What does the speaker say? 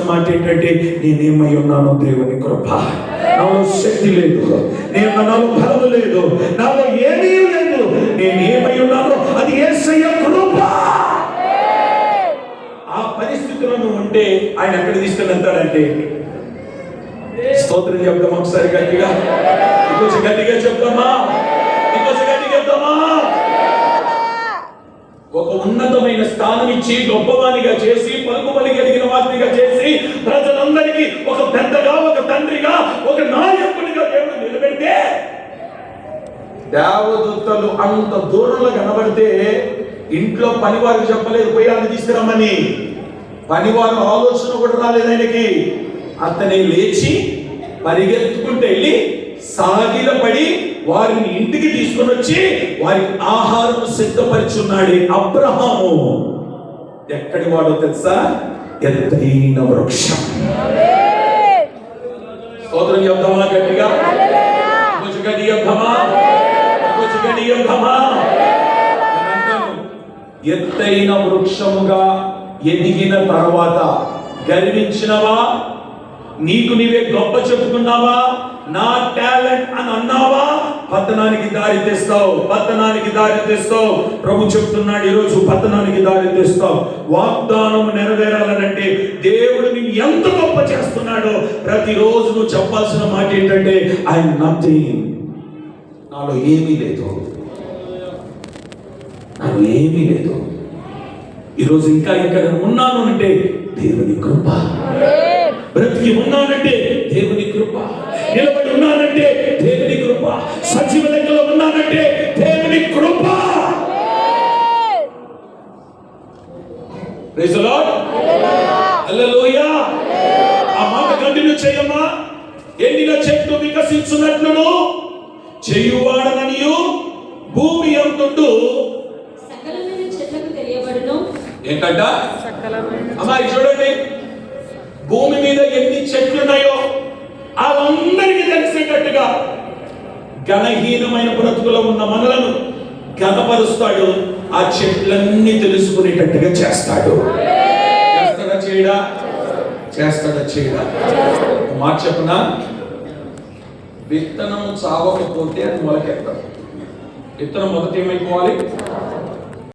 మాట ఏంటంటే, నేనేమై ఉన్నానో దేవుని కృప. నాలో శక్తి లేదు, నాలో బలము లేదు, నాలో ఏమీ లేదు. నేనేమై ఉన్నానో అది యేసయ్య కృప. ఆ పరిస్థితులను ఉంటే ఆయన ఎక్కడ తీసుకుని వెళ్తాడంటే, స్తోత్రం చెప్తామా ఒకసారి గట్టిగా, ఇంకొంచెం గట్టిగా చెప్తామా, ఇంకొంచెం గట్టిగా చెప్తామా. ఒక ఉన్నతమైన స్థానం ఇచ్చి గొప్పవానిగా చేసి పలుకుబలి కలిగిన వారిగా చేసి ప్రజలందరికీ ఒక పెద్దగా, ఒక తండ్రిగా, ఒక నాయకుడిగా దేవుడు నిలబెడితే, దేవదూతలు అంత దూరంలో కనబడితే ఇంట్లో పనివారికి చెప్పలేదు పోయాన్ని తీసుకురమ్మని. పనివారు ఆలోచన కూడా రాలేదు ఆయనకి. అతనే లేచి పరిగెత్తుకుంటూ వెళ్ళి సాగిలపడి వారిని ఇంటికి తీసుకొని వచ్చి వారికి ఆహారం సిద్ధపరిచున్నాడు. అబ్రహాము ఎక్కడి వాడో తెలుసా? ఎత్తైన వృక్షం. స్తోత్రం చెప్తామా గట్టిగా, కొంచెం గట్టిగా చెప్తామా, కొంచెం గట్టిగా చెప్తామా. ఎత్తైన వృక్షముగా ఎదిగిన తర్వాత గర్వించినవా? నీకు నీవే గొప్ప చెప్పుకున్నావా? నా టాలెంట్ అని అన్నావా? పతనానికి దారి తెస్తావు, పతనానికి దారి తెస్తావు. ప్రభు చెప్తున్నాడు ఈరోజు, పతనానికి దారి తెస్తావు. వాగ్దానం నెరవేరాలనంటే దేవుడు నిన్ను ఎంత గొప్ప చేస్తున్నాడో ప్రతిరోజు నువ్వు చెప్పాల్సిన మాట ఏంటంటే, ఐఎమ్ నథింగ్, నాలో ఏమీ లేదు, నాలో ఏమీ లేదు. ఈరోజు ఇంకా ఇక్కడ ఉన్నాను అంటే దేవుని కృప. బ్రతికి ఉన్నానంటే దేవుని కృప. నిలబడి ఉన్నానంటే దేవుని కృప. సజీవ లెక్కలో ఉన్నానంటే దేవుని కృప. ప్రైజ్ ది లార్డ్, హల్లెలూయా. ఆ మాట కంటిన్యూ చేయమ్మా. ఎండిన చెట్టు వికసించున్నట్లును చేయువాడననియు భూమి అంతుండు సకలమైన చెట్లకు తెలియబడును. ఏంటంట అమ్మాయి చూడండి, భూమి మీద ఎన్ని చెట్లు ఉన్నాయో వాళ్ళందరికీ తెలిసేటట్టుగా ఘనహీనమైన బ్రతుకులో ఉన్న మనలను ఘనపరుస్తాడు. ఆ చెట్లన్నీ తెలుసుకునేటట్టుగా చేస్తాడు. చేస్తాడా చేయడా? చేస్తాడా చేయడా? మాట చెప్పనా, విత్తనం చావకపోతే అది మొలకెత్తాడు. విత్తనం మొదట ఏమైపోవాలి?